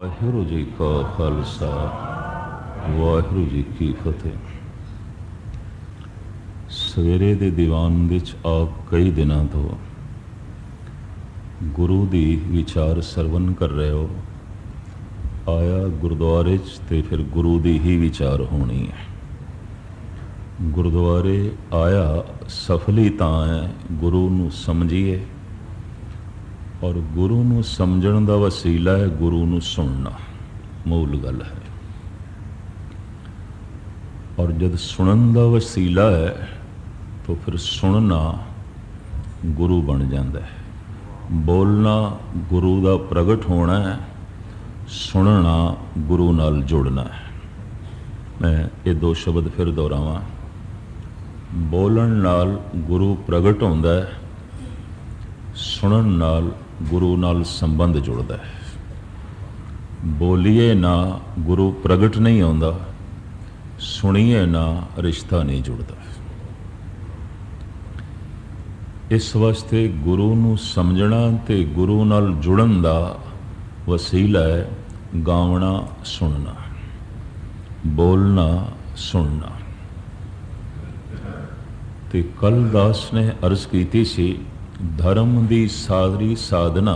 ਵਾਹਿਗੁਰੂ ਜੀ ਕਾ ਖਾਲਸਾ ਵਾਹਿਗੁਰੂ ਜੀ ਕੀ ਫਤਿਹ। ਸਵੇਰੇ ਦੇ ਦੀਵਾਨ ਵਿੱਚ ਆਪ ਕਈ ਦਿਨਾਂ ਤੋਂ ਗੁਰੂ ਦੀ ਵਿਚਾਰ ਸਰਵਨ ਕਰ ਰਹੇ ਹੋ। ਆਇਆ ਗੁਰਦੁਆਰੇ 'ਚ ਤੇ ਫਿਰ ਗੁਰੂ ਦੀ ਹੀ ਵਿਚਾਰ ਹੋਣੀ ਹੈ। ਗੁਰਦੁਆਰੇ ਆਇਆ ਸਫਲੀ ਤਾਂ ਹੈ ਗੁਰੂ ਨੂੰ ਸਮਝੀਏ, और गुरु नूं समझण दा वसीला है गुरु नूं सुनना, मूल गल है। और जब सुनन दा वसीला है तो फिर सुनना गुरु बन जाता है। बोलना गुरु दा प्रगट होना है, सुनना गुरु नाल जुड़ना है। मैं ये दो शब्द फिर दोहरावां। बोलण नाल गुरु प्रगट होंदा है, सुनन नाल गुरु नाल संबंध जुड़ता है। बोलीए ना गुरु प्रगट नहीं होंदा, सुनीए ना रिश्ता नहीं जुड़ता। इस वास्ते गुरु नूं समझना ते गुरु नाल जुड़न दा वसीला है गावना सुनना, बोलना सुनना। ते कल दास ने अर्ज की सी, धर्म की सारी साधना,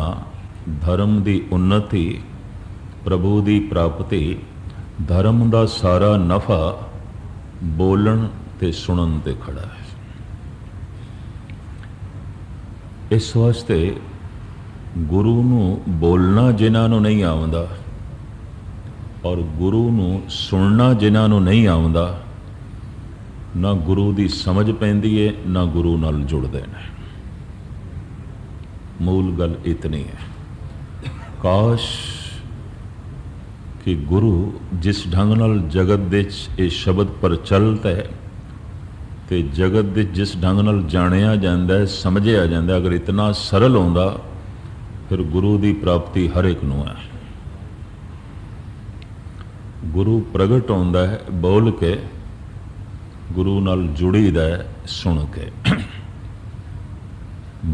धर्म की उन्नति, प्रभु की प्राप्ति, धर्म का सारा नफा बोलन ते सुनन ते खड़ा है। इस वास्ते गुरु नूं बोलना जिन्हां नूं नहीं आउंदा और गुरु नूं सुनना जिन्हां नूं नहीं आउंदा, ना गुरु की समझ पैंदी है ना गुरु नाल जुड़दे ने। मूल गल इतनी है। काश कि गुरु जिस ढंग नाल जगत दे ये शब्द प्रचलित है तो जगत दे जिस ढंग नाल जानिया जाता है, समझिया जाता है, अगर इतना सरल होंदा फिर गुरु की प्राप्ति हर एक नूं है। गुरु प्रगट होंदा है बोल के, गुरु नाल जुड़ीदा है सुन के।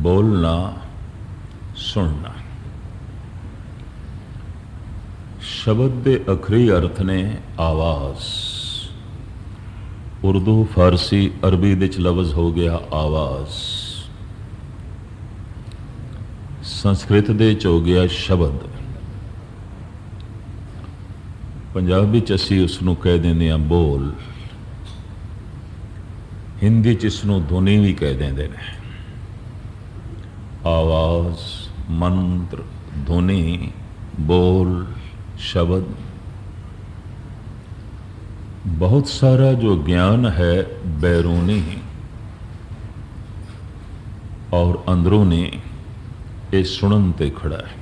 बोलना सुनना। शब्द के अखरी अर्थ ने आवाज़। उर्दू फारसी अरबी दे लफ्ज़ हो गया आवाज़, संस्कृत दे हो गया शब्द, पंजाबी च असीं उसनूं कह देंदे हां बोल, हिंदी च इसनूं ध्वनि भी कह देंदे ने। आवाज़, मंत्र, ध्वनि, बोल, शब्द, बहुत सारा जो ज्ञान है बैरूनी और अंदरूनी, ये सुनन ते खड़ा है।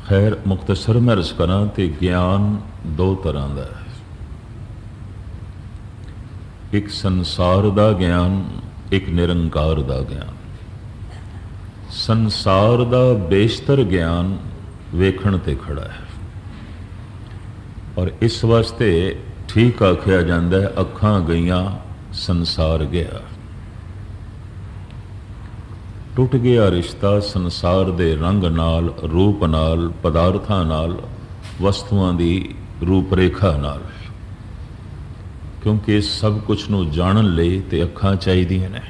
खैर मुख्तसर मैं अर्ज करा तो ज्ञान दो तरह का है। एक संसार का ज्ञान, एक निरंकार का ज्ञान। संसार का बेशतर ज्ञान वेखण ते खड़ा है और इस वास्ते ठीक आख्या जाता है अखां गईयां संसार गया। टुट गया रिश्ता संसार दे रंग नाल, रूप नाल, पदार्थां नाल, वस्तुआं दी रूपरेखा नाल, क्योंकि सब कुछ नूं जानन लई ते अखां चाहीदियां ने।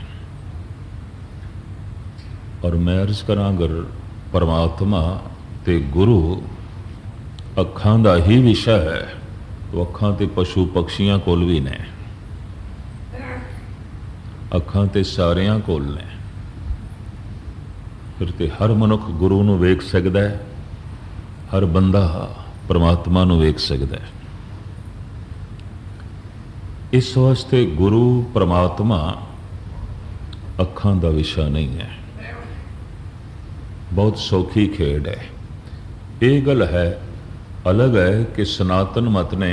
और मैं अर्ज करा अगर परमात्मा ते गुरु अखां दा ही विषय है तो अखां ते पशु पक्षियां कोल भी ने, अखां ते सारियां कोल ने। फिर ते हर मनुख गुरु नूं वेख सकदा है, हर बंदा परमात्मा नूं वेख सकदा है। इस वास्ते गुरु परमात्मा अखां दा विषय नहीं है। बहुत सौखी खेड है। ये गल है अलग है कि सनातन मत ने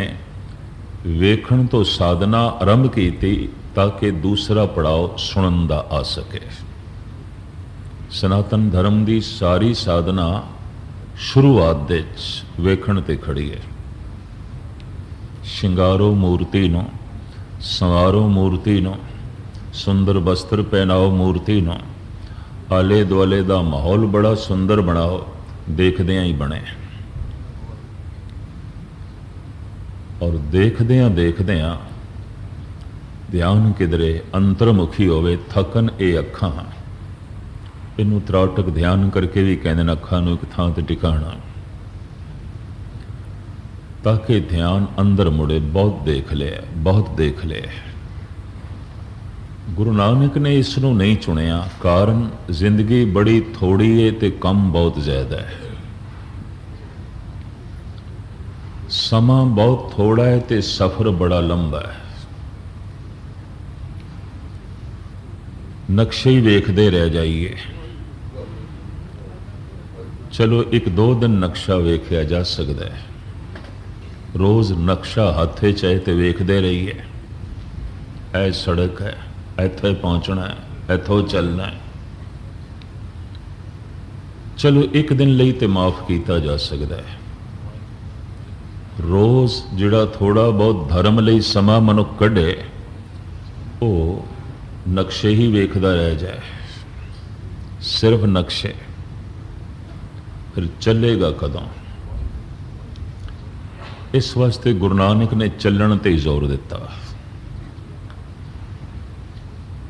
वेखण तो साधना आरंभ की थी ताकि दूसरा पड़ाव सुनन दा आ सके। सनातन धर्म की सारी साधना शुरुआत दे वेखण ते खड़ी है। शिंगारो मूर्ति नूं, संवारो मूर्ति नूं, सुंदर वस्त्र पहनाओ मूर्ति नूं, आले दुआले का माहौल बड़ा सुंदर बनाओ, देखदियां ही बने। और देखदियां देखदियां ध्यान किधरे अंतर्मुखी होवे, थकन ये अखां, इनू त्राटक ध्यान करके भी कहते हैं अखां नूं एक थां ते टिकाना, ताकि ध्यान अंदर मुड़े। बहुत देख लिया, बहुत देख लिया। गुरु नानक ने इस नूं नहीं चुनिया, कारण जिंदगी बड़ी थोड़ी है ते कम बहुत ज्यादा है। समा बहुत थोड़ा है ते सफर बड़ा लंबा है। नक्शे ही वेखदे रह जाइए। चलो एक दो दिन नक्शा वेख्या जा सकता है, रोज़ नक्शा हथे चाहे तो वेखदे रहिए। ऐ सड़क है, इत्थे पहुँचना है, इत्थों चलना है। चलो एक दिन ਲਈ तो माफ़ किया जा सकता है। रोज़ जिहड़ा थोड़ा बहुत धर्म ਲਈ समा मनुख कढ़े, वो नक्शे ही वेखदा रह जाए, सिर्फ नक्शे। फिर चलेगा कदों? इस वास्ते गुरु नानक ने चलण ते जोर दिता।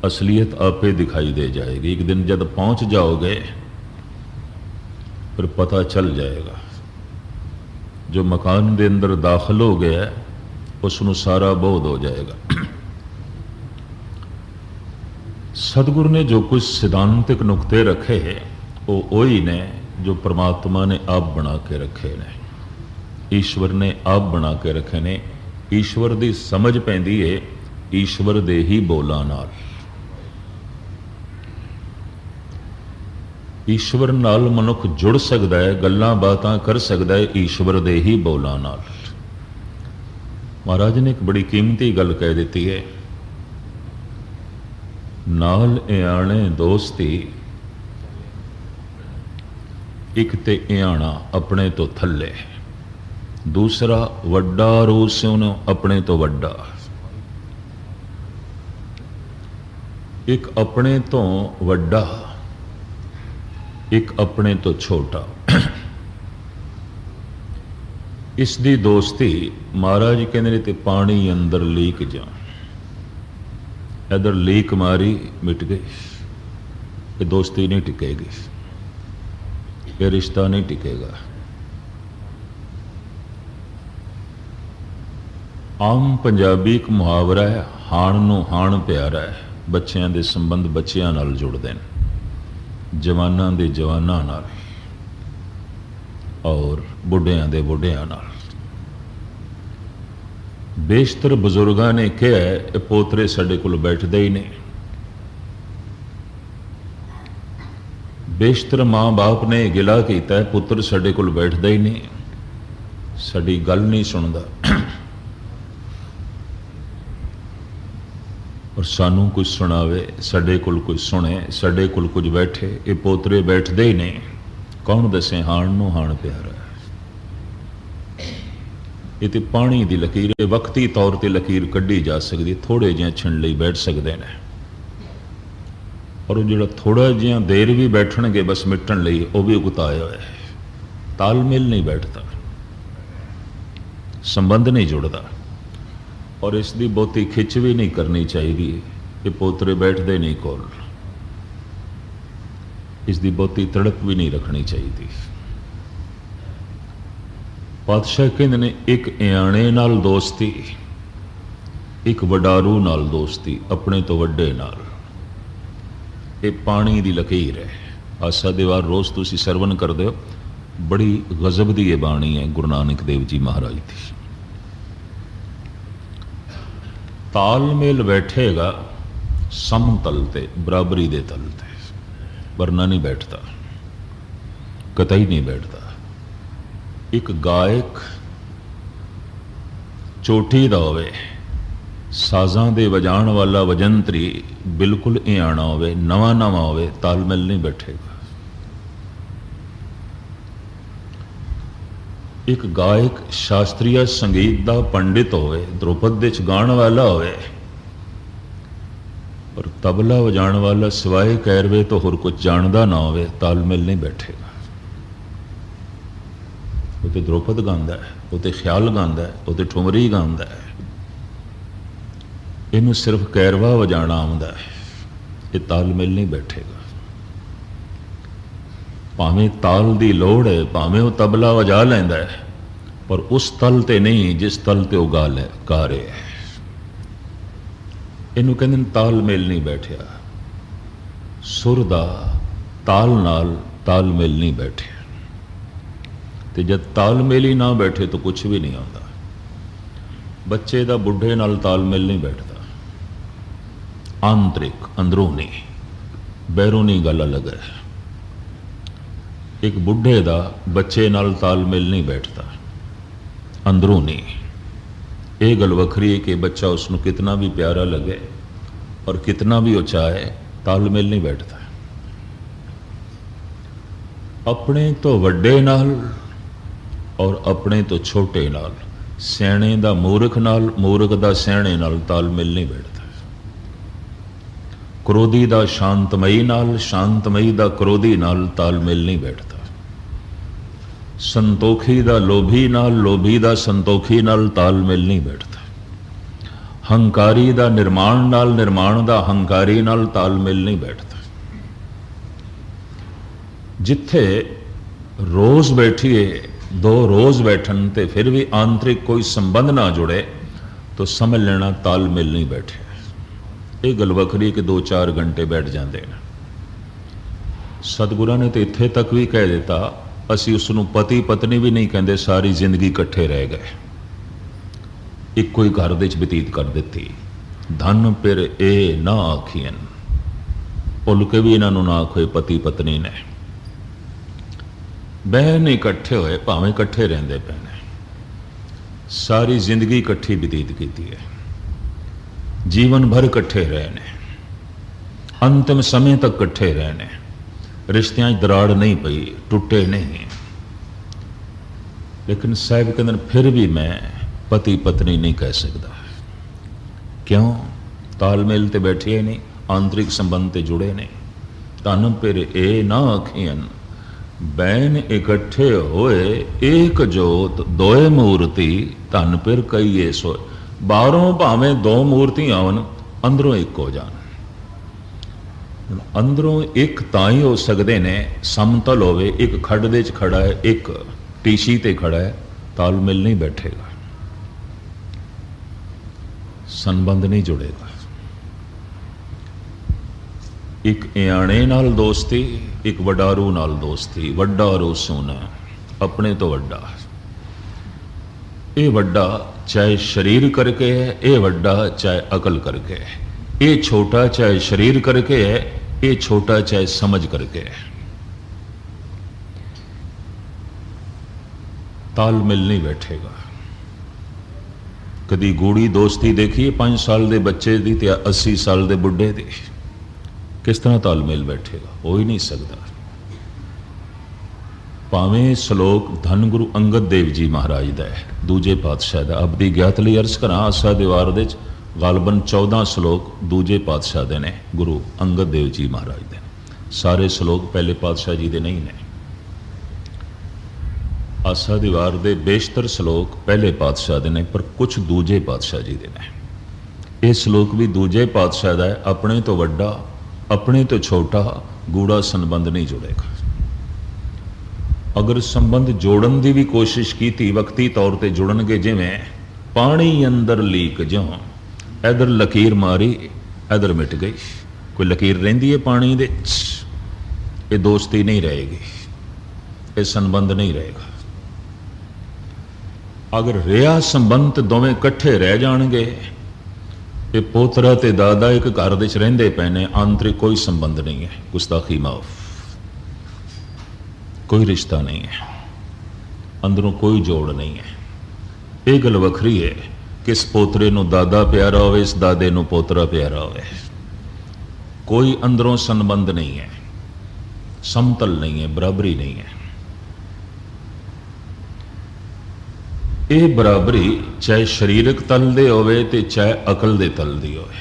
असलियत आपे दिखाई दे जाएगी। एक दिन जब पहुंच जाओगे फिर पता चल जाएगा। जो मकान के अंदर दाखिल हो गया उसनों सारा बोध हो जाएगा। सतगुरु ने जो कुछ सिद्धांतिक नुकते रखे वो वही ने जो परमात्मा ने आप बना के रखे ने, ईश्वर ने आप बना के रखे ने। ईश्वर की समझ पैंदी है ईश्वर दे ही बोलां नाल। ईश्वर नाल मनुख जुड़ सकता है, गल्लां बातां कर सकता है ईश्वर दे ही बोलां नाल। महाराज ने एक बड़ी कीमती गल कह दी है, नाल इयाणे दोस्ती, एक ते इयाणा अपने तो थले, दूसरा वड्डा रूस अपने तो वड्डा। एक अपने तो वड्डा, एक अपने तो छोटा। इस दी दोस्ती महाराज कहते ते पानी अंदर लीक जा, इधर लीक मारी मिट गई। ये दोस्ती नहीं टिकेगी, ये रिश्ता नहीं टिकेगा। आम पंजाबी एक मुहावरा है, हाण नूं हाण प्यारा है। बच्चों के संबंध बच्चों नाल जुड़ते हैं, जवानां दे जवानां नाल और बुढ़ियां दे बुढ़ियां नाल। बेशतर बजुर्गों ने कहा है पोतरे साडे कोल बैठदे ही नहीं। बेशतर माँ बाप ने गिला किया है पुत्र साडे कोल बैठदा ही नहीं, साडी गल नहीं सुनदा। और सानू कुछ सुनावे, साडे कोल कुछ सुने, साडे कोल कुछ बैठे, ये पोतरे बैठदे ही नहीं। कौन दसे हाण नूं हाण प्यारा है। ये तो पानी की लकीर है, वक्ती तौर पर लकीर कढ़ी जा सकती, थोड़े जिहा छिण लई बैठ सकते हैं। और वो जो थोड़ा जिहा देर भी बैठणगे बस मिटण लई, वो भी उगताया है। तालमेल नहीं बैठता, संबंध नहीं जुड़ता। और इसकी बहुती खिच भी नहीं करनी चाहिए। ये पोतरे बैठते नहीं कोल, इसकी बहुती तड़प भी नहीं रखनी चाहिए। पातशाह कहते ने एक इयाणे नाल दोस्ती, एक वडारू नाल दोस्ती, अपने तो वड्डे नाल। ये पानी की लकीर है। आसा दीवार रोज़ तुसी सरवण कर दो, बड़ी गजब की ये बाणी है गुरु नानक देव जी महाराज की। तालमेल बैठेगा समतल ते, बराबरी दे तल ते, वरना नहीं बैठता, कतई नहीं बैठता। एक गायक चोटी दा होवे, साजां दे वजाण वाला वजंतरी बिल्कुल इयाणा होवे, नवा नवा होवे, तालमेल नहीं बैठेगा। एक गायक शास्त्रीय संगीत का पंडित होवे, ध्रुपद विच गाण वाला होवे, और तबला वजाण वाला सिवाय कैरवे तो होर कुछ जानदा ना होवे, तालमेल नहीं बैठेगा। उत्ते द्रौपद गांदा है, उत्ते ख्याल गांदा है, उत्ते ठुमरी गांदा है। इनू सिर्फ कैरवा वजाना आउंदा है, ये तालमेल नहीं बैठेगा। भावें ताल की लोड़ है, भावें वो तबला वजा लैंदा है, पर उस तल ते नहीं जिस तल ते वो गा रहे है। इनू कहंदे तालमेल नहीं बैठिया। सुर दा ताल नाल तालमेल नहीं बैठे, तो जब तालमेल ही ना बैठे तो कुछ भी नहीं आता। बच्चे का बुढ़े नाल तालमेल नहीं बैठता। आंतरिक अंदरूनी बैरूनी गल अलग है। एक बुढ़े का बच्चे नाल तालमेल नहीं बैठता। अंदरूनी ये गल वखरी है कि बच्चा उसको कितना भी प्यारा लगे और कितना भी वो चाहे, तालमेल नहीं बैठता। अपने तो वड्डे नाल और अपने तो छोटे नाल, सियाणे दा मूर्ख नाल, मूर्ख दा सियाणे नाल तालमेल नहीं बैठता। क्रोधी दा शांतमई नाल, शांतमई दा क्रोधी नाल तालमेल नहीं बैठता। संतोखी दा लोभी नाल, लोभी दा संतोखी नाल तालमेल नहीं बैठता। हंकारी दा निर्माण नाल, निर्माण दा हंकारी नाल तालमेल नहीं बैठता। जिथे रोज बैठिए, दो रोज बैठन ते फिर भी आंतरिक कोई संबंध ना जुड़े तो समझ लेना तालमेल नहीं बैठे। ये गल वखरी कि 2-4 घंटे बैठ जाते हैं। सतगुरां ने तो इत्थे तक भी कह दिता, असी उसनूं पति पत्नी भी नहीं कहते, सारी जिंदगी इकट्ठे रह गए, इक्को ही घर दे बतीत कर दी। धन फिर ए ना आखियन, भुल के भी इन्हों ना आखो पति पत्नी ने। बहन इकट्ठे होए, भावें इकट्ठे रहंदे पे ने, सारी जिंदगी इकट्ठी बतीत की है, जीवन भर इकट्ठे रहे ने, अंतिम समय तक इकट्ठे रहे ने, रिश्तियां दराड़ नहीं पई, टुटे नहीं। लेकिन साहब कहते फिर भी मैं पति पत्नी नहीं कह सकता। क्यों? तालमेल ते बैठे नहीं, आंतरिक संबंध ते जुड़े नहीं। धन फिर ए ना आखियन, बैन इकट्ठे होए एक जोत दोए मूर्ति, धन फिर कई सोए। बाहरों भावें दो मूर्तियां आवन, अंदरों एक हो जान। अंदरों एक ताई हो सकते ने, समतल होवे, एक खड़ दे च खड़ा है, एक टीसी ते खड़ा है, तालमेल नहीं बैठेगा, संबंध नहीं जुड़ेगा। एक इयाणे नाल दोस्ती, एक वडारू नाल दोस्ती। वड्डा रो सोना, अपने तो वड्डा। ये वड्डा चाहे शरीर करके है, ये वड्डा चाहे अकल करके है। ये छोटा चाहे शरीर करके है, ये छोटा चाहे समझ करके है। तालमेल नहीं बैठेगा। कदी गूढ़ी दोस्ती देखी 5 साल के बच्चे की ते 80 साल के बुढ़े की, किस तरह तालमेल बैठेगा? हो ही नहीं सकता। भावें श्लोक धन गुरु अंगद देव जी महाराज का है, दूजे पातशाह का। अब की ज्ञात लिए अर्ज करा, आसा दीवार दे गालबन 14 श्लोक दूजे पातशाह के ने, गुरु अंगद देव जी महाराज के। सारे श्लोक पहले पातशाह जी के नहीं ने। आसा दीवार दे बेशतर श्लोक पहले पातशाह के ने, पर कुछ दूजे पातशाह जी के ने। ये श्लोक भी दूजे पातशाह का है। अपने तो वड्डा, अपने तो छोटा, गूढ़ा संबंध नहीं जुड़ेगा। अगर संबंध जोड़न की भी कोशिश की थी, वक्ती तौर पर जुड़नगे, जिमें पानी अंदर लीक, ज्यों इधर लकीर मारी इधर मिट गई। कोई लकीर रहिंदी है पानी दे, ये दोस्ती नहीं रहेगी, ये संबंध नहीं रहेगा। अगर रिहा संबंध दोवें इकट्ठे रह जाएंगे, ये पोतरा ते दादा एक घर दे रहिंदे पे ने, आंतरिक कोई संबंध नहीं है, गुस्ताखी माफ, कोई रिश्ता नहीं है, अंदरों कोई जोड़ नहीं है। ये गल वखरी है कि इस पोतरे नूं दादा प्यारा हो, इस दादे नूं पोतरा प्यारा हो, कोई अंदरों संबंध नहीं है, समतल नहीं है, बराबरी नहीं है। ये बराबरी चाहे शरीरक तल दे होवे ते चाहे अकल दे तल दी होवे,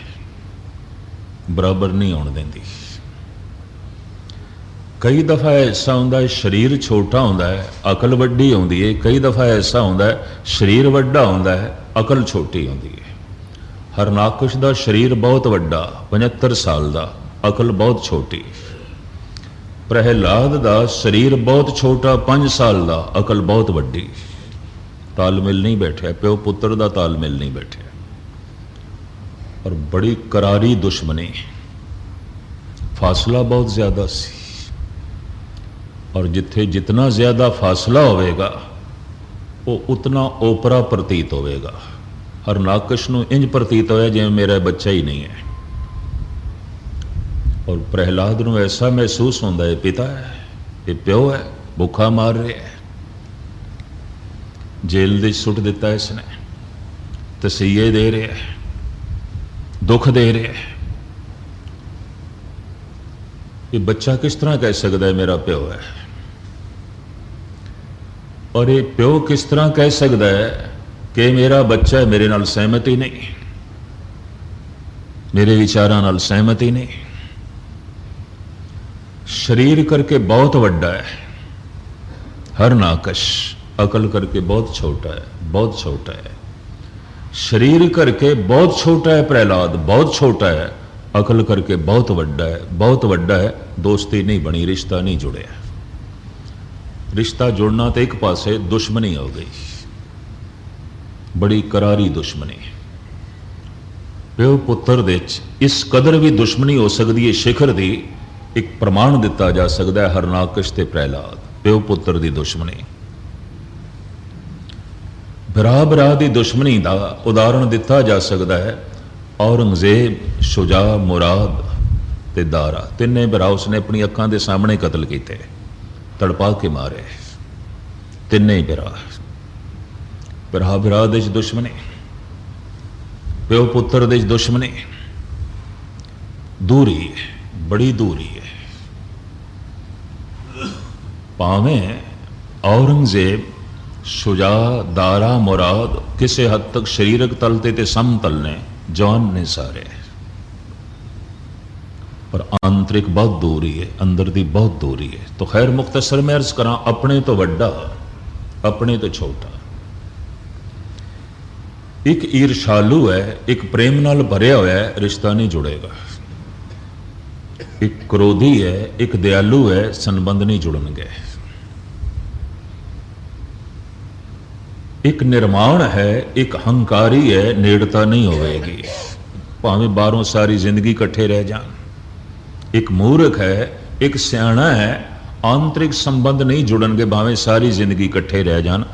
बराबर नहीं आउण देंदी। कई दफ़ा ऐसा होंदा है शरीर छोटा होंदा है अकल वड्डी होंदी है, कई दफ़ा ऐसा होंदा है शरीर वड्डा होंदा है अकल छोटी होंदी है। हरनाकश का शरीर बहुत वड्डा 75 साल का, अकल बहुत छोटी। प्रहलाद का शरीर बहुत छोटा 5 साल का, अकल बहुत वड्डी। तालमेल नहीं बैठा, प्यो पुत्र का तालमेल नहीं बैठा और बड़ी करारी दुश्मनी, फासला बहुत ज़्यादा सी और जिथे जितना ज़्यादा फासला होगा वो उतना ओपरा प्रतीत होगा। हरनाकश नूं इंज प्रतीत होया जिवें मेरा बच्चा ही नहीं है और प्रहलाद नूं ऐसा महसूस होंदा है पिता है, ये प्यो है, भुखा मार रहा है, जेल दे सुट दिता है इसने, तसीये दे रहा है, दुख दे रहा है। ये बच्चा किस तरह कह सकता है मेरा प्यो है, और ये प्यो किस तरह कह सकता है कि मेरा बच्चा मेरे नाल सहमत ही नहीं, मेरे विचारां नाल सहमत ही नहीं। शरीर करके बहुत वड्डा है हरनाकश, अकल करके बहुत छोटा है, बहुत छोटा है। शरीर करके बहुत छोटा है प्रहलाद, बहुत छोटा है, अकल करके बहुत वड्डा है, बहुत वड्डा है। दोस्ती नहीं बनी, रिश्ता नहीं जुड़िया। रिश्ता जुड़ना तो एक पासे, दुश्मनी हो गई, बड़ी करारी दुश्मनी। प्यो पुत्र दे इस कदर भी दुश्मनी हो सकती है, शिखर की एक प्रमाण दिता जा सकता है हरनाकश ते प्रहलाद, प्यो पुत्र की दुश्मनी। भरा भरा की दुश्मनी का उदाहरण दिता जा सकता है औरंगजेब, शुजा, मुराद ते दारा, तिने भरा उसने अपनी अखां के सामने कतल किए, तड़पा के मारे, तिने भरा। भरा भरा दे दुश्मनी, प्यो पुत्र दे दुश्मनी, दूरी है, बड़ी दूरी है। भावें औरंगजेब, शुजा, दारा, मुराद किसी हद तक शरीरक तल ते समतल ने, जवान ने सारे, पर आंतरिक बहुत दूरी है, अंदर की बहुत दूरी है। तो खैर मुख्तसर मैं अर्ज करा, अपने तो वड्डा, अपने तो छोटा। एक ईर्षालु है, एक प्रेम नाल भरिया हुआ है, रिश्ता नहीं जुड़ेगा। एक क्रोधी है, एक दयालु है, संबंध नहीं जुड़नगे। एक निर्माण है, एक हंकारी है, नेड़ता नहीं होगी, भावें बाहरों सारी जिंदगी कट्ठे रह जान। एक मूर्ख है, एक सियाणा है, आंतरिक संबंध नहीं जुड़नगे, भावें सारी जिंदगी कट्ठे रह जान।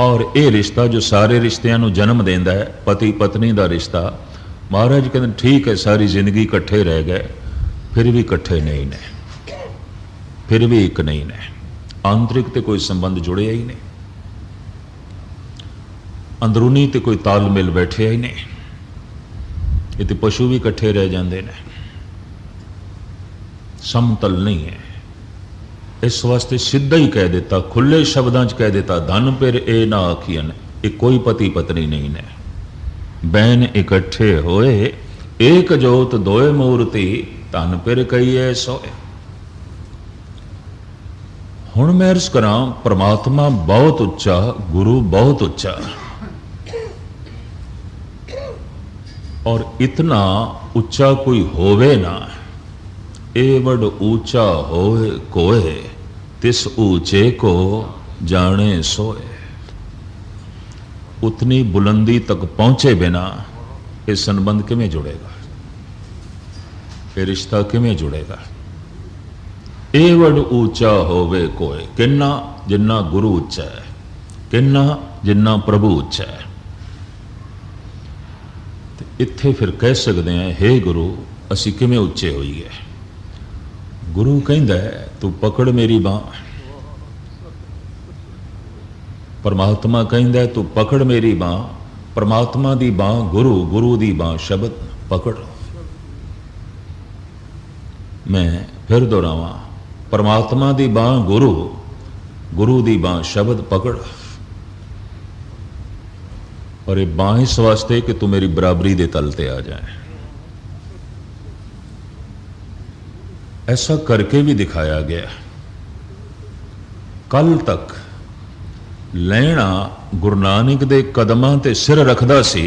और ये रिश्ता जो सारे रिश्तियां नूं जन्म देंदा है, पति पत्नी का रिश्ता, महाराज कहते ठीक है सारी जिंदगी कट्ठे रह गए, फिर भी कट्ठे नहीं ने, फिर भी एक नहीं ने, आंतरिक ते कोई संबंध जुड़िया ही नहीं, अंदरूनी ते कोई तालमेल बैठे ही नहीं। ये तो पशु भी कट्ठे रह जाते हैं, समतल नहीं है। इस वास्ते सीधा ही कह देता, खुले शब्दों च कह देता, धन फिर ए ना आखियन, ये कोई पति पत्नी नहीं ने। बैन इकट्ठे होए, एक जोत दोए मूर्ति, धन फिर कही सोए। हुण मैं अर्ज करा, परमात्मा बहुत उच्चा, गुरु बहुत उच्चा, और इतना उच्चा कोई होवे ना। एवड ऊंचा होए कोए, तिस ऊंचे को जाने सोए। उतनी बुलंदी तक पहुंचे बिना ये संबंध किमें जुड़ेगा, ये रिश्ता किमें जुड़ेगा। एवड ऊंचा होवे कोए, किन्ना जिन्ना गुरु उच्चा है, किन्ना जिन्ना प्रभु उच्चा है। इत्थे फिर कह सकते हैं, हे गुरु असी किमें उच्चे होईए। गुरु कहंदा है तू पकड़ मेरी बांह, परमात्मा कहंदा है तू पकड़ मेरी बांह। परमात्मा दी बांह गुरु, गुरु दी बांह शब्द पकड़। मैं फिर दोहरावां, परमात्मा दी बांह गुरु, गुरु दी बांह शब्द पकड़। और ये बांह इस वास्ते कि तू मेरी बराबरी दे तल ते आ जाए। ऐसा करके भी दिखाया गया। कल तक लैना गुरु नानक दे कदमां ते सिर रखदा सी,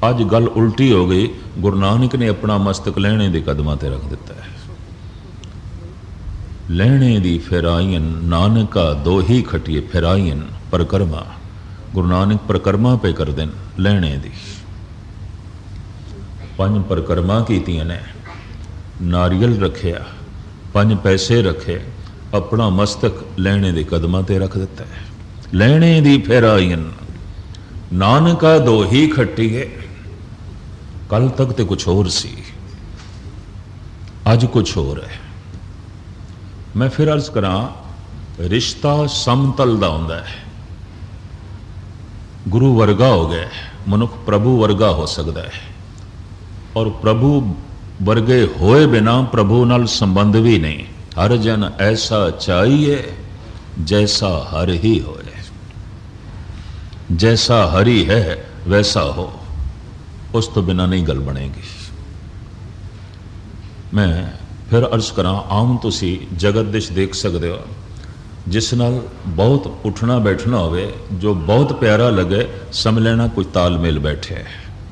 अज गल उल्टी हो गई, गुरु नानक ने अपना मस्तक लैणे दे कदमां ते रख दिता है। लैणे दी फिराइन नानका दो ही खटिए फिराइन परिक्रमा, गुरु नानक परिक्रमा पे कर देन लैणे दी। 5 परिक्रमा कीतियां ने, नारियल रखिया, 5 पैसे रखे, अपना मस्तक लैणे दे कदमां ते रख दिता है। लैणे दी फिराइन नानका दो ही खटिए। कल तक तो कुछ होर सी, अज कुछ होर है। मैं फिर अर्ज करा, रिश्ता समतल दा हुंदा है। गुरु वर्गा हो गया, मनुख प्रभु वर्गा हो सकता है, और प्रभु वर्गे होए बिना प्रभु नाल संबंध भी नहीं। हर जन ऐसा चाहिए जैसा हर ही होए, जैसा हरि है वैसा हो, उस तो बिना नहीं गल बनेगी। मैं फिर अर्ज करा, आम तुसी जगत दिश देख सकते हो, जिस नाल बहुत उठना बैठना होवे, जो बहुत प्यारा लगे, समझ लेना कुछ तालमेल बैठे है।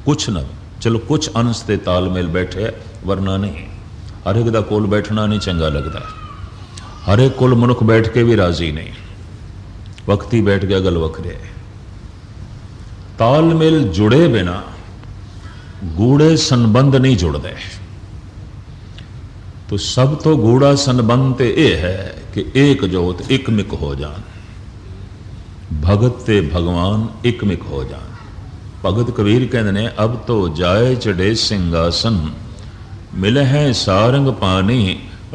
कुछ ना, चलो कुछ अंश ते तालमेल बैठे, वरना नहीं। हर एक दा कोल बैठना नहीं चंगा लगता, हर एक कोल मनुख बैठ के भी राजी नहीं। वक्ती बैठ गया गल वखरे। तालमेल जुड़े बिना गूढ़े संबंध नहीं जुड़ते। तो सब तो गूढ़ा संबंध तो यह है कि एक जोत एकमिक हो जान, भगत ते भगवान एकमिक हो जान। भगत कबीर कहते ने, अब तो जाए चढ़े सिंहासन, मिले हैं सारंग पानी,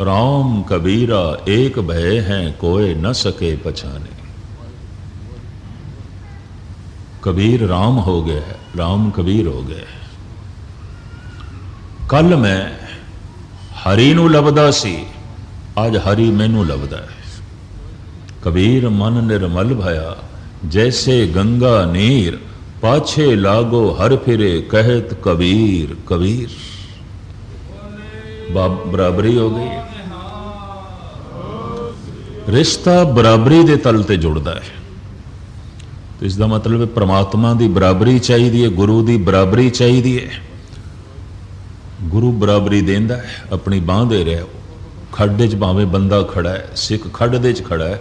राम कबीरा एक भय हैं कोई न सके पछाने। कबीर राम हो गए, राम कबीर हो गए। कल मैं हरि नूं लभदा सी, आज हरि मैनू लभदा है। कबीर मन निर्मल भया, जैसे गंगा नीर, पाछे लागो हर फिरे कहत कबीर कबीर। बराबरी हो गई। रिश्ता बराबरी दे तल ते जुड़दा है। तो इसका मतलब है परमात्मा की बराबरी चाहिए, गुरु की बराबरी चाहिए। गुरु बराबरी देंदा है, अपनी बांह दे रहा है। खड्ड च भावें बंदा खड़ा है, सिख खड्ड दे च खड़ा है,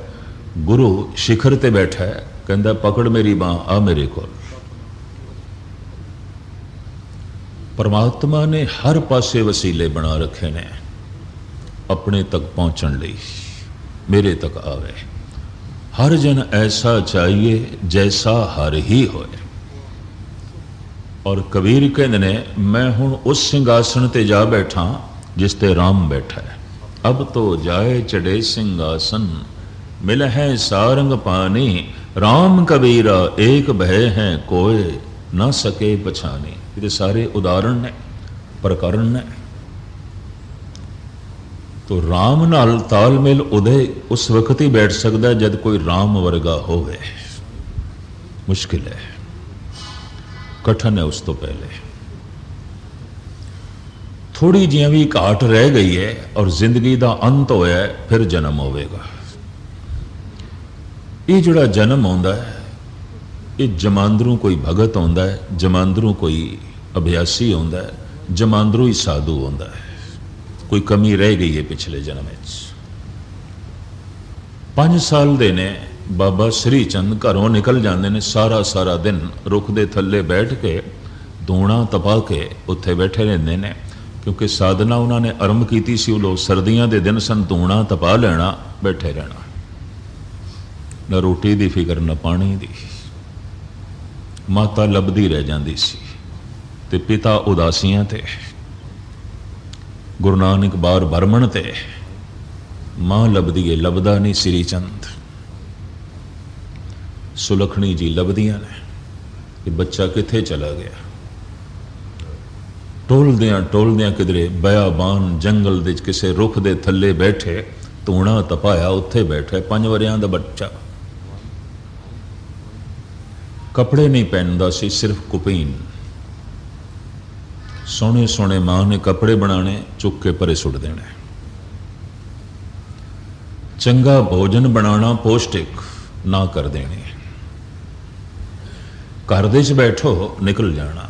गुरु शिखर ते बैठा है, कहता पकड़ मेरी बांह, आ मेरे को। परमात्मा ने हर पासे वसीले बना रखे ने अपने तक पहुंचने लई, मेरे तक आवे। हर जन ऐसा चाहिए जैसा हर ही होए। और कबीर कहते ने, मैं हुण उस सिंहासन ते जा बैठा जिस ते राम बैठा है। अब तो जाए चढ़े सिंहासन, मिल है सारंग पानी, राम कबीरा एक भय हैं कोय न सके पछाने। ये सारे उदाहरण ने, प्रकरण ने। तो राम नाल तालमेल उदय उस वक्त ही बैठ सकता है जब कोई राम वर्गा होवे। मुश्किल है, कठिन है। उस तो पहले थोड़ी जी भी घाट रह गई है और जिंदगी का अंत होया है, फिर जन्म होवेगा। ये जोड़ा जन्म आता है, ये जमांदरू कोई भगत आता है, जमांदरू कोई अभ्यासी आता है, जमांदरू ही साधु आता है। कोई कमी रह गई है पिछले जन्म। 5 साल दे ने बाबा श्री चंद घरों निकल जाते हैं, सारा सारा दिन रुख दे थल्ले बैठ के धूणा तपा के उत्थे बैठे रहते हैं, क्योंकि साधना उन्होंने आरंभ की सी। लोग सर्दियों के दिन सन, धूणा तपा लेना, बैठे रहना, न रोटी की फिक्र न पानी की। माता लभदी रह जाती सी ते पिता उदासियां ते, गुरु नानक बार भरमण ते मां लभदी है, लभदा नहीं श्री चंद। सुलखनी जी लभदियां ने कि बच्चा किथे चला गया। टोलदियां किधरे बयाबान जंगल दे किसे रुख दे थल्ले बैठे, धूणा तपाया, उत्थे बैठे 5 वरियां दा बच्चा। कपड़े नहीं पहनदा सी, सिर्फ कुपीन। सोहने सोहने मां ने कपड़े बनाने, चुक के परे सुट देने। ਚੰਗਾ ਭੋਜਨ ਬਣਾਉਣਾ ਪੌਸ਼ਟਿਕ ਨਾ ਕਰ ਦੇਣੇ, ਘਰ ਦੇ 'ਚ ਬੈਠੋ ਨਿਕਲ ਜਾਣਾ।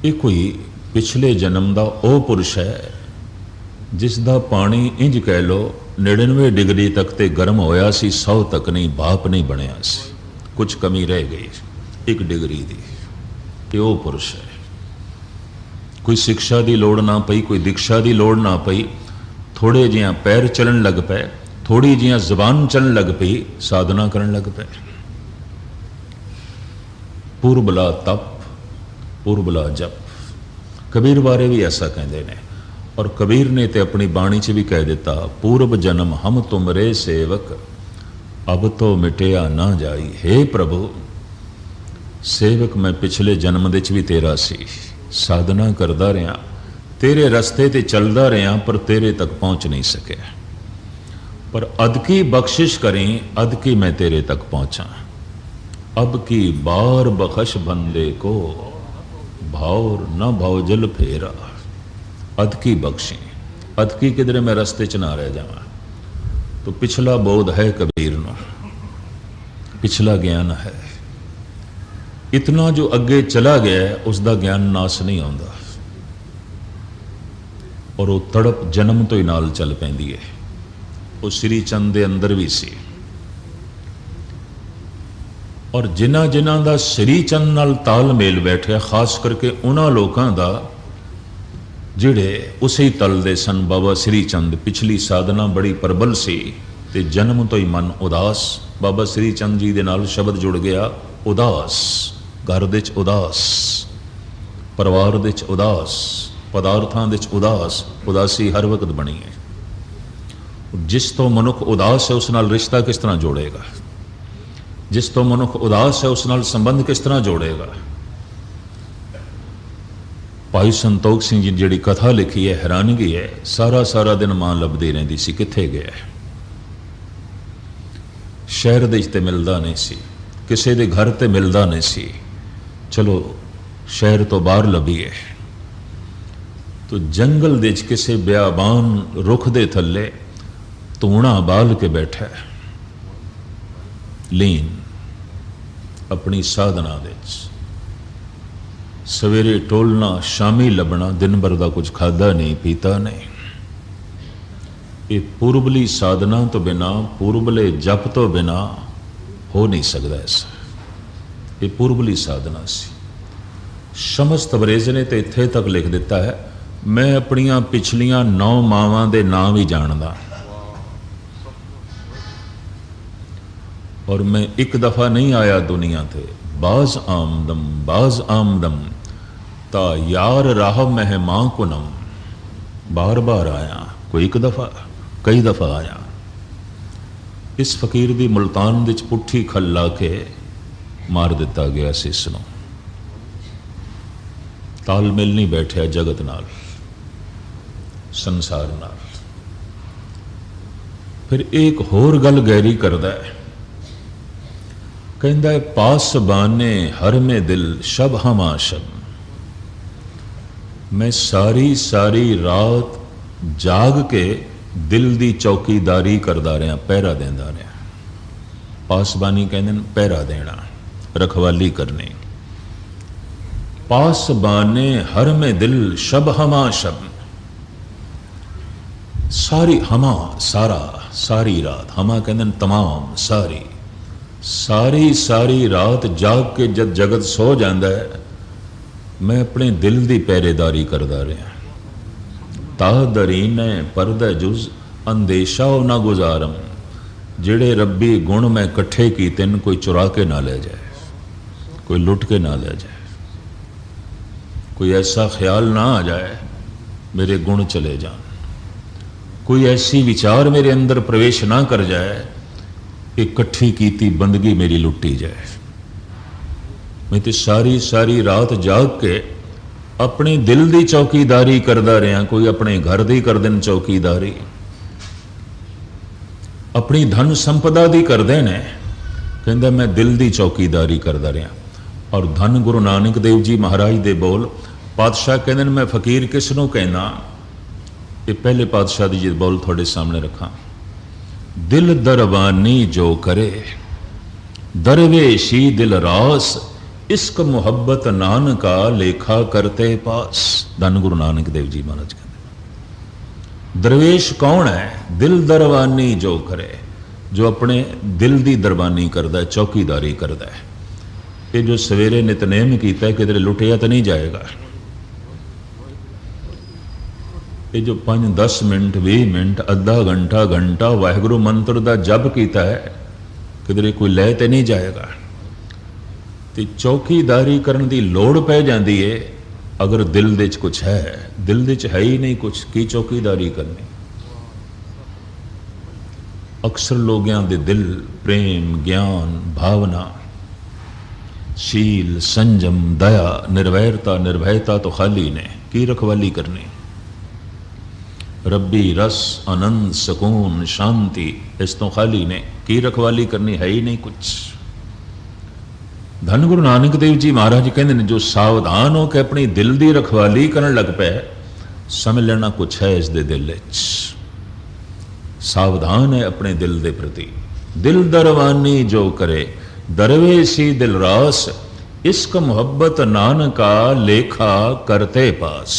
ਇਹ ਕੋਈ ਪਿਛਲੇ ਜਨਮ ਦਾ ਉਹ ਪੁਰਸ਼ ਹੈ ਜਿਸ ਦਾ ਪਾਣੀ ਇੰਜ ਕਹਿ ਲੋ 99 ਡਿਗਰੀ ਤੱਕ ਤੇ ਗਰਮ ਹੋਇਆ ਸੀ, 100 ਤੱਕ ਨਹੀਂ, ਭਾਪ ਨਹੀਂ ਬਣਿਆ ਸੀ, ਕੁਝ ਕਮੀ ਰਹਿ ਗਈ 1 ਡਿਗਰੀ ਦੀ। ਇਹ ਉਹ ਪੁਰਸ਼ ਹੈ। ਕੋਈ ਸਿੱਖਿਆ ਦੀ ਲੋੜ ਨਾ ਪਈ, ਕੋਈ ਦੀਕਸ਼ਾ ਦੀ ਲੋੜ ਨਾ ਪਈ, ਥੋੜੇ ਜਿਹਾ ਪੈਰ ਚੱਲਣ ਲੱਗ ਪਏ, ਥੋੜੀ ਜਿਹਾ ਜ਼ਬਾਨ ਚੱਲਣ ਲੱਗ ਪਈ, ਸਾਧਨਾ ਕਰਨ ਲੱਗ ਪਏ। ਪੂਰਬਲਾ ਤਪ, ਪੂਰਬਲਾ ਜਪ। ਕਬੀਰ ਬਾਰੇ ਵੀ ਐਸਾ ਕਹਿੰਦੇ ਨੇ, ਔਰ ਕਬੀਰ ਨੇ ਤੇ ਆਪਣੀ ਬਾਣੀ 'ਚ ਵੀ ਕਹਿ ਦਿੱਤਾ, ਪੂਰਬ ਜਨਮ ਹਮ ਤੁਮਰੇ ਸੇਵਕ, ਅਬ ਤੋ ਮਿਟਿਆ ਨਾ ਜਾਈ। ਹੇ ਪ੍ਰਭੂ, ਸੇਵਕ ਮੈਂ ਪਿਛਲੇ ਜਨਮ ਦੇ 'ਚ ਵੀ ਤੇਰਾ ਸੀ, ਸਾਧਨਾ ਕਰਦਾ ਰਿਹਾ, ਤੇਰੇ ਰਸਤੇ ਤੇ ਚੱਲਦਾ ਰਿਹਾ, ਪਰ ਤੇਰੇ ਤੱਕ ਪਹੁੰਚ ਨਹੀਂ ਸਕਿਆ। ਪਰ ਅਦ ਕੀ ਬਖਸ਼ਿਸ਼ ਕਰੀ, ਅਦ ਕੀ ਮੈਂ ਤੇਰੇ ਤੱਕ ਪਹੁੰਚਾਂ। ਅਬ ਕੀ ਬਾਰ ਬਖਸ਼ ਬੰਦੇ ਕੋ, ਭਾਉਰ ਨਾ ਭਾਉ ਜਲ ਫੇਰਾ। ਅਦ ਕੀ ਬਖਸ਼ੀ, ਅਦ ਕੀ ਕਿਧਰੇ ਮੈਂ ਰਸਤੇ 'ਚ ਨਾ ਰਹਿ ਜਾਵਾਂ। तो पिछला बोध है कबीर नो, पिछला ज्ञान है। इतना जो अगे चला गया है उसका ज्ञान नाश नहीं आता, और वो तड़प जन्म तो ही नाल चल पैंदी है। वो श्री चंद के अंदर भी सी, और जिन्हां जिन्हां दा श्री चंद नाल तालमेल बैठे, खास करके उन्हां लोकां दा जिहड़े उसे ही तल दे सन। बाबा श्री चंद पिछली साधना बड़ी प्रबल सी ते जन्म तो ही मन उदास। बाबा श्री चंद जी दे नाल शब्द जुड़ गया, उदास। घर दे च उदास, परिवार दे च उदास, पदार्थां दे च उदास। उदासी हर वक्त बनी है। जिस तो मनुख उदास है उस नाल रिश्ता किस तरह जोड़ेगा? जिस तो मनुख उदास है उस नाल संबंध किस तरह जोड़ेगा? भाई संतोख सिंह जी जी कथा लिखी है, हैरानगी है। सारा सारा दिन मां लभदी रहिंदी सी, कित्थे गया? शहर दे ते मिलदा नहीं सी, किसी दे घर ते मिलदा नहीं सी। चलो शहर तो बाहर लभीए तो जंगल दे किसी बियाबान रुख दे थल्ले धूणा बाल के बैठा है, लीन अपनी साधना दे। सवेरे टोलना, शामी लभना, दिन भर का कुछ खादा नहीं पीता नहीं। ये पूर्वली साधना तो बिना, पूर्वले जप तो बिना हो नहीं सकता ऐसा। ये पूर्वली साधना सी। शमस तबरेज़ ने तो इत्थे तक लिख दिता है, मैं अपनियां पिछलियां 9 मावां दे नाम ही जानदा, और मैं एक दफ़ा नहीं आया दुनिया ते। बाज आमदम ता यार राह मेहमां को नम। बार बार आया, कोई एक दफ़ा, कई दफ़ा आया। इस फकीर दी मुल्तान विच पुट्ठी खल ला के मार दिता गया सी। इसनों तालमेल नहीं बैठा जगत नाल, संसार नाल। फिर एक होर गल गहरी करदा है, कहंदा है पास बाने हर में दिल शब हमा शब। मैं सारी सारी रात जाग के दिल दी चौकीदारी करदा रहा, पहरा देंदा रहा। पासबानी कहंदे ने पहरा देना, रखवाली करनी। पास बाने हर में दिल शब हमा शब। सारी हमा सारा, सारी रात। हमा कहंदे ने तमाम, सारी सारी सारी रात जाग के जब जगत सो जाता है, मैं अपने दिल की पहरेदारी करता रहा। ता दरीन परद जुज अंदेशा ना गुजारम। जेड़े रब्बी गुण मैं कट्ठे कीते न, कोई चुरा के ना ले जाए, कोई लुट के ना ले जाए, कोई ऐसा ख्याल ना आ जाए मेरे गुण चले जान, कोई ऐसी विचार मेरे अंदर प्रवेश ना कर जाए कि इकट्ठी कीती बंदगी मेरी लुटी जाए। मैं तो सारी सारी रात जाग के अपने दिल की चौकीदारी करता रहा। कोई अपने घर की कर देन चौकीदारी, अपनी धन संपदा की करते हैं, कहता मैं दिल की चौकीदारी करता रहा। और धन गुरु नानक देव जी महाराज दे बोल, पातशाह कहते मैं फकीर किस नूं कहना? ये पहले पातशाह दी जी बोल थोड़े सामने रखा। दिल दरबानी जो करे दरवेशी दिल रास, इश्क मुहब्बत नानका लेखा करते पास। धन गुरु नानक देव जी महाराज कहते दरवेश कौन है? दिल दरबानी जो करे, जो अपने दिल की दरबानी करता है, चौकीदारी करता है। ये जो सवेरे नितनेम किया है किधरे लुटिया तो नहीं जाएगा। ये जो 5-10 मिनट 20 मिनट अद्धा घंटा घंटा वाहिगुरु मंत्र का जप किया है किधरे कोई लै तो नहीं जाएगा। तो चौकीदारी करने की लौड़ पै जाती है अगर दिल दे कुछ है। दिल दे है ही नहीं कुछ, की चौकीदारी करनी। अक्सर लोगों के दिल प्रेम ज्ञान भावना शील संजम दया निर्वैरता निर्भयता तो खाली ने, की रखवाली करनी। रब्बी रस आनंद सुकून शांति इस तो खाली ने, की रखवाली करनी है ही नहीं कुछ। धन गुरु नानक देव जी महाराज कहते हैं जो सावधान हो के अपनी दिल की रखवाली करने लग पे, समझ लेना कुछ है इस दे दिल च। सावधान है अपने दिल के प्रति। दिल दरवानी जो करे दरवेशी दिल रास, इश्क मुहब्बत नानका लेखा करते पास।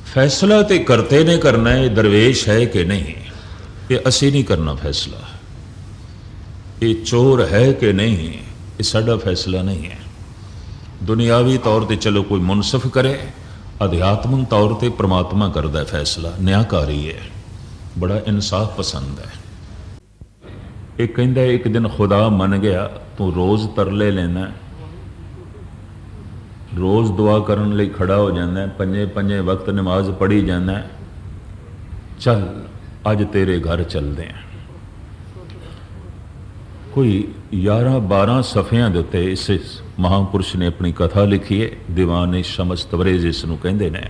फैसला तो करते ने करना है दरवेश है कि नहीं, ये असी नहीं करना फैसला। ये चोर है कि नहीं, ये साडा फैसला नहीं है। दुनियावी तौर पर चलो कोई मुनसिफ करे, अध्यात्मक तौर पर परमात्मा करता है फैसला, न्यायकारी है, बड़ा इंसाफ पसंद है। एक कहता एक दिन खुदा मन गया तू रोज़ तरले लेना, रोज़ दुआ करने लिए खड़ा हो जाना, पंजे पंजे वक्त नमाज पढ़ी जाना, चल अज तेरे घर चलते हैं। कोई 11-12 सफ़ियां के उत्ते इस महापुरुष ने अपनी कथा लिखी है। दीवान शमस तबरेज़ इसनूं कहंदे ने।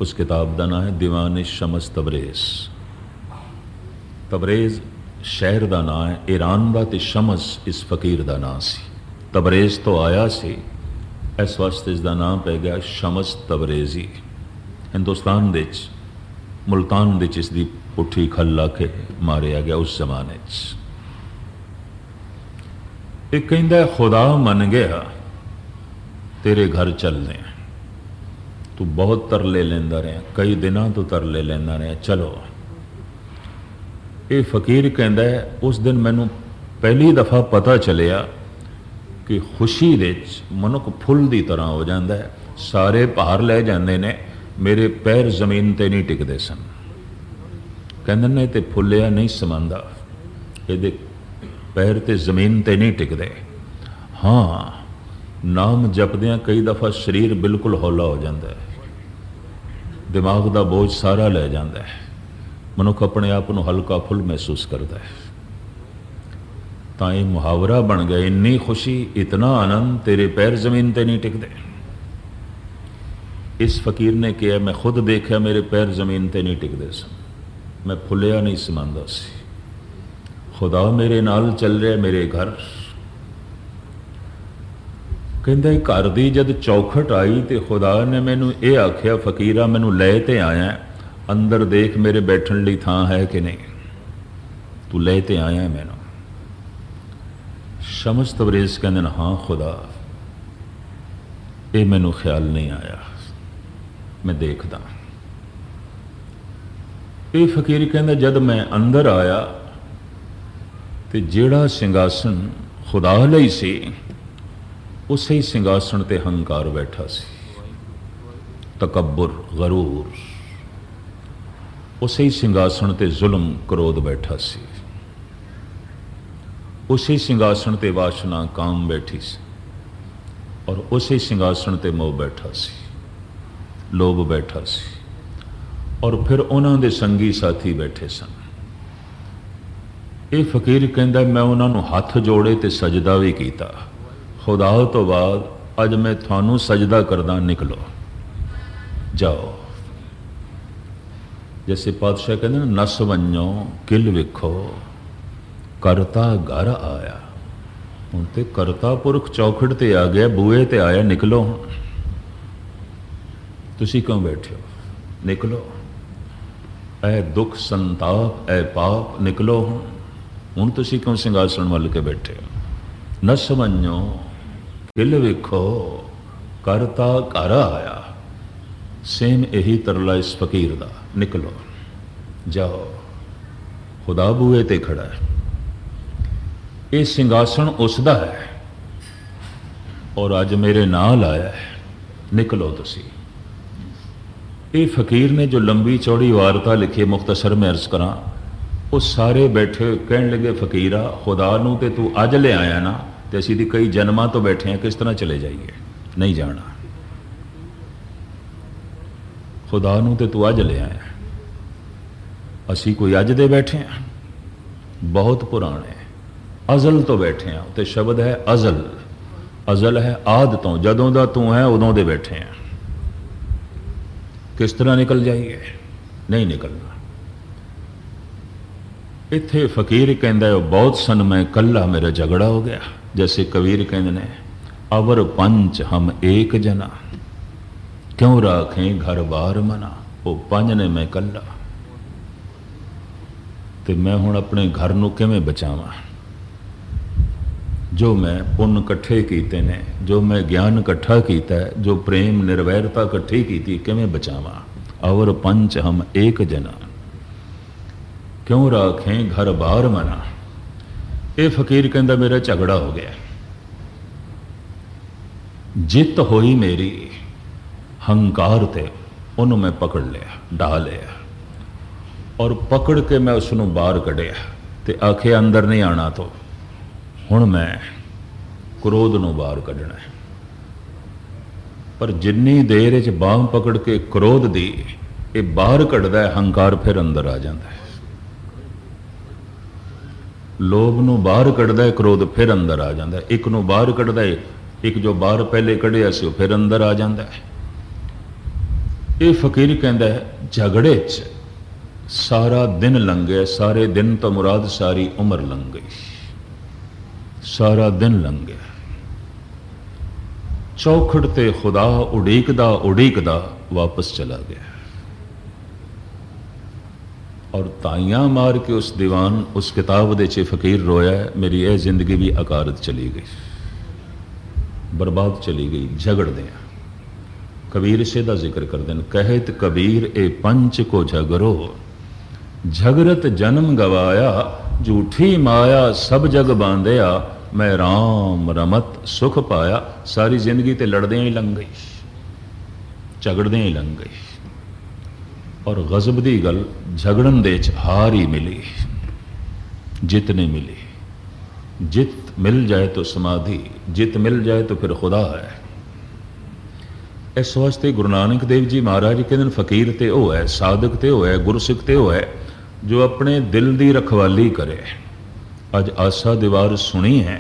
उस किताब का नाम है दीवान शमस तबरेज़। तबरेज़ शहर का नाम है, ईरान का, तो शमस इस फकीर का नाम सी। तबरेज़ तो आया सी, इस वास्ते इसका नाम पै गया शमस तबरेज़ी। हिंदुस्तान दे मुल्तान दे इसकी पुठी खल ला के मारिया गया उस जमाने। एक कहता खुदा मन गया तेरे घर चलने, तू बहुत तरले लेंदा रहा, कई दिनों तो तरले लेंदा रहा, चलो। ये फकीर कहता है उस दिन मैनू पहली दफ़ा पता चलिया कि खुशी दे मनुख फुल की तरह हो जाता है। सारे भार ले जाते ने, मेरे पैर जमीन ते नहीं टिकते सन। कहते ने तो फुलिया नहीं समांदा, ये पैर ते जमीन ते नहीं टिकते। हाँ, नाम जपदियाँ कई दफ़ा शरीर बिल्कुल हौला हो जाता है, दिमाग का बोझ सारा ले जाता है, मनुख अपने आप को हल्का फुल महसूस करता है। तो ये मुहावरा बन गया, इन्नी खुशी इतना आनंद तेरे पैर जमीन ते नहीं टिकते। इस फकीर ने कहा मैं खुद देखा मेरे पैर जमीन ते नहीं टिकते सन, मैं फुलिया नहीं समांदा सी। खुदा मेरे नाल चल रहा मेरे घर। कहंदा घर दी जद चौखट आई तो खुदा ने मैनू ये आख्या फकीरा मैनू ले ते आया, अंदर देख मेरे बैठन ली थां है कि नहीं, तू ले ते आया मैनू। शमस तबरेज़ कहते हैं हाँ खुदा, ये मैनू ख्याल नहीं आया, मैं देखदा। ये फकीर कहता जद मैं अंदर आया तो जेड़ा सिंघासन खुदा लई सी उस ही सिंघासन ते हंकार बैठा सी, तकब्बुर गरूर। उस ही सिंघासन ते जुल्म क्रोध बैठा सी, उसी सिंघासन ते वासना काम बैठी सी, और उसी सिंघासन ते मोह बैठा सी, लोभ बैठा सी, और फिर उन्होंने दे संगी साथी बैठे सन। ये फकीर कहता मैं उन्होंने हाथ जोड़े तो सजदा भी किया, खुदा तो बाद अज मैं थानू सजदा करदा, निकलो जाओ। जैसे पातशाह कहते हैं नस वंजो किल विखो करता घर आया। हूँ तो करता पुरख चौखट ते आ गया, बूहे ते आया, निकलो तुसी क्यों बैठे हो, निकलो, ऐ दुख संताप ऐ पाप निकलो। हुण तुसीं क्यों सिंघासन वल के बैठे हो? न समझो किल वेखो करता घर आया। सेम यही तरला इस फकीर दा। निकलो जाओ, खुदा बूहे ते खड़ा है। ये सिंघासन उसदा है और अज मेरे नाल आया है। निकलो तुसी। ये फकीर ने जो लंबी चौड़ी वार्ता लिखी है, मुख्तसर में अर्ज करा, वो सारे बैठे कहने लगे फकीरा खुदा नूं ते तू अज ले आया ना, तो असीं दी कई जन्मां तो बैठे हैं, किस तरह चले जाइए? नहीं जाना। खुदा नूं ते तू अज ले आया, असीं कोई अज दे बैठे हैं? बहुत पुराने अजल तो बैठे हैं। तो शब्द है अजल। अजल है आद तो, जदों दा तू है उदों दे बैठे हैं। किस तरह निकल जाइए? नहीं निकलना। इत्थे फकीर कहता है बहुत सन मैं कल्ला मेरा झगड़ा हो गया। जैसे कबीर कहते ने अवर पंच हम एक जना, क्यों राखें घर बार मना। वो पंज ने मैं कल्ला, तो मैं हुण अपने घर नूं किवें बचावां? जो मैं पुण्य कट्ठे कीते ने, जो मैं ज्ञान कट्ठा कीता है, जो प्रेम निर्वैरता कट्ठी कीती, किवें बचावां? अवर पंच हम एक जना, क्यों राखें घर बार मना। ये फकीर कहता मेरा झगड़ा हो गया, जित होई मेरी हंकार ते, उन्होंने मैं पकड़ लिया, ढा लिया और पकड़ के मैं उसनों बाहर कढ़िया ते आखे अंदर नहीं आना। तो हुण मैं क्रोध नूं बाहर कढ़ना है। पर जिन्नी देर च बांह पकड़ के क्रोध दी ये बाहर कढ़दा है, हंकार फिर अंदर आ जाता है। लोभ नूं बाहर कढ़दा है, क्रोध फिर अंदर आ जाता है। एक नूं बाहर कढ़दा है, एक जो बाहर पहले कढ़िया सी फिर अंदर आ जाता है। ये फकीर कहता है झगड़े च सारा दिन लंघ गया। सारे दिन तो मुराद सारी उम्र लंघ गई। सारा दिन लंघ गया। चौखड़ ते खुदा उड़ीकदा उड़ीकदा वापस चला गया और ताइयां मार के उस दीवान उस किताब दे च फकीर रोया है, मेरी यह जिंदगी भी अकारत चली गई, बर्बाद चली गई झगड़ दिया। कबीर इसे दा जिक्र कर देन, कहत कबीर ए पंच को झगरो, झगरत जन्म गवाया, झूठी माया सब जग बांधिया, मैं राम रमत सुख पाया। सारी जिंदगी ते लड़दे ही लंघ गई, झगड़दे ही लंघ गई। और गजब दी गल झगड़न दे च हार ही मिली, जित नहीं मिली। जित मिल जाए तो समाधि, जित मिल जाए तो फिर खुदा है। इस वास्ते गुरु नानक देव जी महाराज कहते फकीर ते वो है, साधक ते वो है, गुरसिख ते वो है जो अपने दिल की रखवाली करे। अज आसा दीवार सुनी है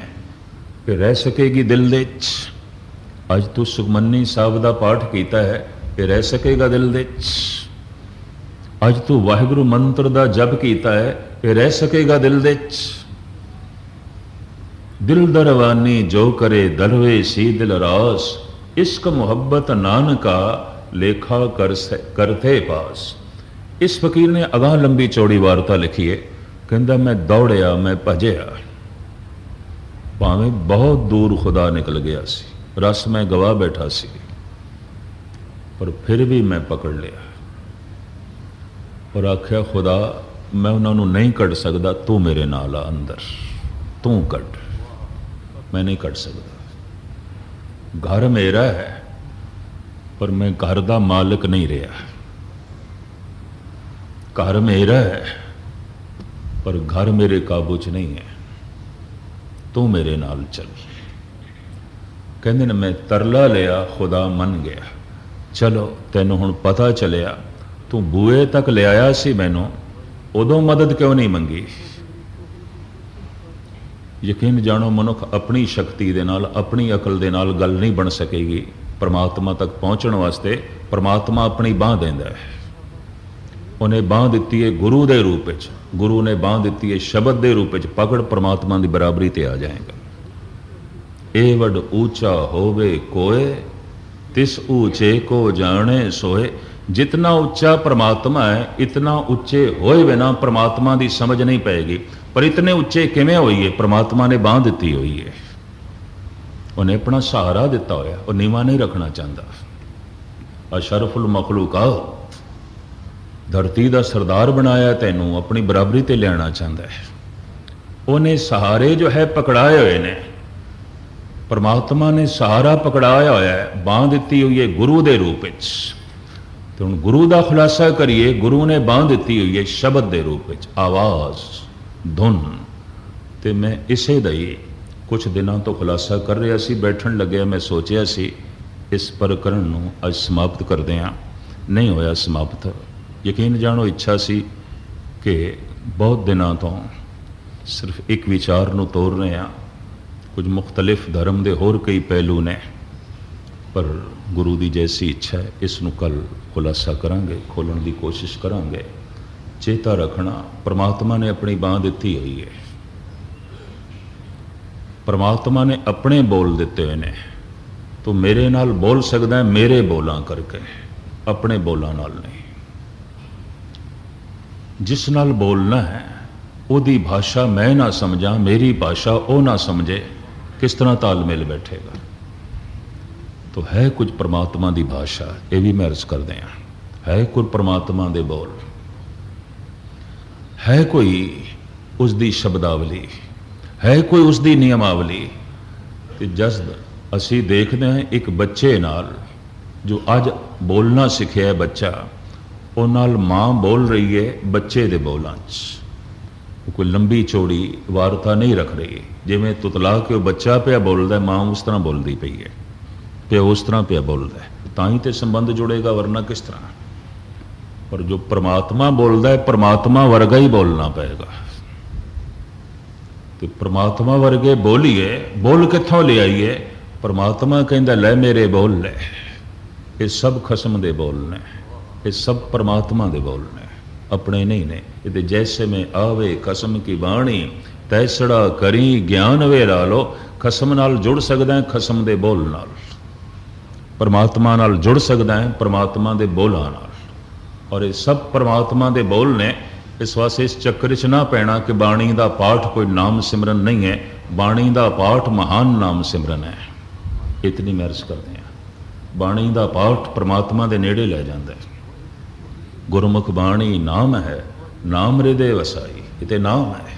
कि रह सकेगी दिल दे च। अज तू सुखमनी साहब का पाठ किया है कि रह सकेगा दिल दे च। अज तू वाहिगुरु मंत्र का जप किया है कि रह सकेगा दिल दे च। दिल दरवानी जो करे दरवे सी दिल रास, इश्क मुहब्बत नानका लेखा करते पास। इस फकीर ने अगाह लंबी चौड़ी वार्ता लिखी है। कहता मैं दौड़िया, मैं भजया, भावें बहुत दूर खुदा निकल गया सी, रस मैं गवा बैठा सी, पर फिर भी मैं पकड़ लिया और आख्या खुदा मैं उन्होंने नहीं कढ़ सकता, तू मेरे नाल आ अंदर, तू कढ़, मैं नहीं कढ़ सकता। घर मेरा है पर मैं घर का मालिक नहीं रहा। घर मेरा है पर घर मेरे काबू च नहीं है, तू मेरे नाल चल। कहते ने मैं तरला लिया, खुदा मन गया। चलो तेनों हुण पता चलिया, तू बूए तक ले आया सी मैनू, उदों मदद क्यों नहीं मंगी। यकीन जानो मनुख अपनी शक्ति दे नाल, अपनी अकल दे नाल गल नहीं बन सकेगी। परमात्मा तक पहुँचने वास्ते परमात्मा अपनी बांह देंदा है। उन्हें बांह दिती है गुरु के रूप में, गुरु ने बांह दिती है शब्द के रूप में। पकड़ परमात्मा की बराबरी ते आ जाएगा। ए वड ऊंचा होवे कोए, तिस ऊंचे को जाने सोए। जितना उच्चा परमात्मा है इतना उच्चे होए बिना परमात्मा की समझ नहीं पैगी। पर इतने उच्चे किवें होइए? परमात्मा ने बांह दिती हुई है, उन्हें अपना सहारा दिता होया, वो नीवा नहीं रखना चाहता। अशरफुल मखलूका, धरती का सरदार बनाया, तैनू अपनी बराबरी ते लियाना चाहता है। उन्हें सहारे जो है पकड़ाए हुए ने, परमात्मा ने सहारा पकड़ाया होया है, बांह दिती हुई है गुरु के रूप में। तो हुण गुरु का खुलासा करिए। गुरु ने बांह दिती हुई है शब्द के रूप में, आवाज़, धुन। तो मैं इसे दा ही कुछ दिनों तो खुलासा कर रहा सी, बैठन लगे मैं सोचा सी इस प्रकरण नूं अज समाप्त कर दें, नहीं होया समाप्त। यकीन जानो इच्छा सी कि बहुत दिनों तो सिर्फ एक विचार नूं तोड़ रहे हैं, कुछ मुख्तलिफ धर्म के होर कई पहलू ने, पर गुरु की जैसी इच्छा है इसनूं कल खुलासा करांगे, खोलण की कोशिश करांगे। चेता रखना, परमात्मा ने अपनी बांह दिती हुई है, परमात्मा ने अपने बोल दिते हुए ने। तो मेरे नाल बोल सकदा है मेरे बोलां करके, अपने बोलां नाल नहीं। जिस नाल बोलना है उहदी भाषा मैं ना समझा, मेरी भाषा वो ना समझे, किस तरह तालमेल बैठेगा? तो है कुछ परमात्मा की भाषा, ये भी मैं अर्ज कर दें, है कोई परमात्मा के बोल, है कोई उसकी शब्दावली, है कोई उसकी नियमावली। तो जद असी देखते हैं एक बच्चे नाल जो अज बोलना सीखिया है बच्चा, उस नाल माँ बोल रही है बच्चे के बोलों, कोई लंबी चौड़ी वार्ता नहीं रख रही। जिमें तुतला के बच्चा पिया बोलता है, माँ उस तरह बोलती पई है, प्यो उस तरह पिया बोलता है, ताई तो संबंध जुड़ेगा, वरना किस तरह? पर जो परमात्मा बोलता है, परमात्मा वर्गा ही बोलना पड़ेगा। तो परमात्मा वर्गे बोलिए, बोल कित्थों ले आइए? परमात्मा कहता लै मेरे बोल ले। ये सब खसम दे बोल ने, ये सब परमात्मा दे बोल ने, अपने नहीं ने। ये जैसे में आवे खसम की बाणी, तैसड़ा करी ज्ञान वे लालो। खसम नाल जुड़ सकदा है खसम दे बोल नाल, परमात्मा नाल जुड़ सकदा है परमात्मा दे बोलां नाल। और ये सब परमात्मा दे बोल ने। इस वास्ते इस चक्कर च ना पैना कि बाणी का पाठ कोई नाम सिमरन नहीं है, बाणी का पाठ महान नाम सिमरन है। इतनी मैं अर्ज करते हैं, बाणी का पाठ परमात्मा के नेड़े लै जाता है। गुरमुख बाणी नाम है, नाम हृदय वसाई, इते नाम है।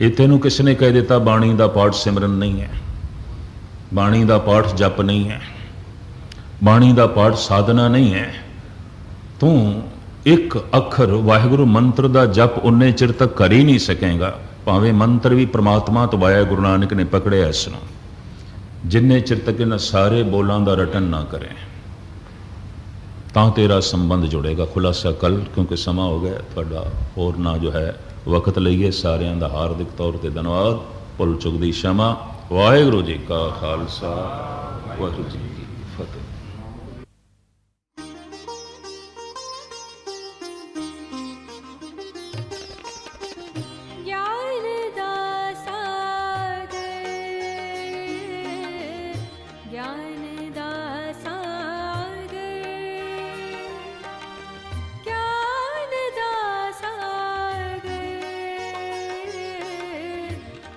ये तेनों किसने कह दिता बाणी का पाठ सिमरन नहीं है, बाणी का पाठ जप नहीं है, बाणी का पाठ साधना नहीं है। तू एक अखर वाहिगुरु मंत्र का जप उन्ने चिर तक कर ही नहीं सकेगा, भावें मंत्र भी परमात्मा तो आया, गुरु नानक ने पकड़िया इसनों, जिन्ने चिर तक इन सारे बोलों का रटन ना करें, तां तेरा संबंध जुड़ेगा। खुलासा कल, क्योंकि समा हो गया थोड़ा, होर ना जो है वक्त लईए। सारिਆਂ ਦਾ हार्दिक तौर पर धन्यवाद, भुल चुक दी क्षमा। वाहिगुरू जी का खालसा, वाहिगुरू जी की फतेह।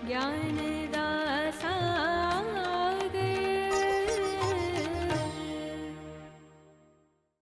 ज्ञान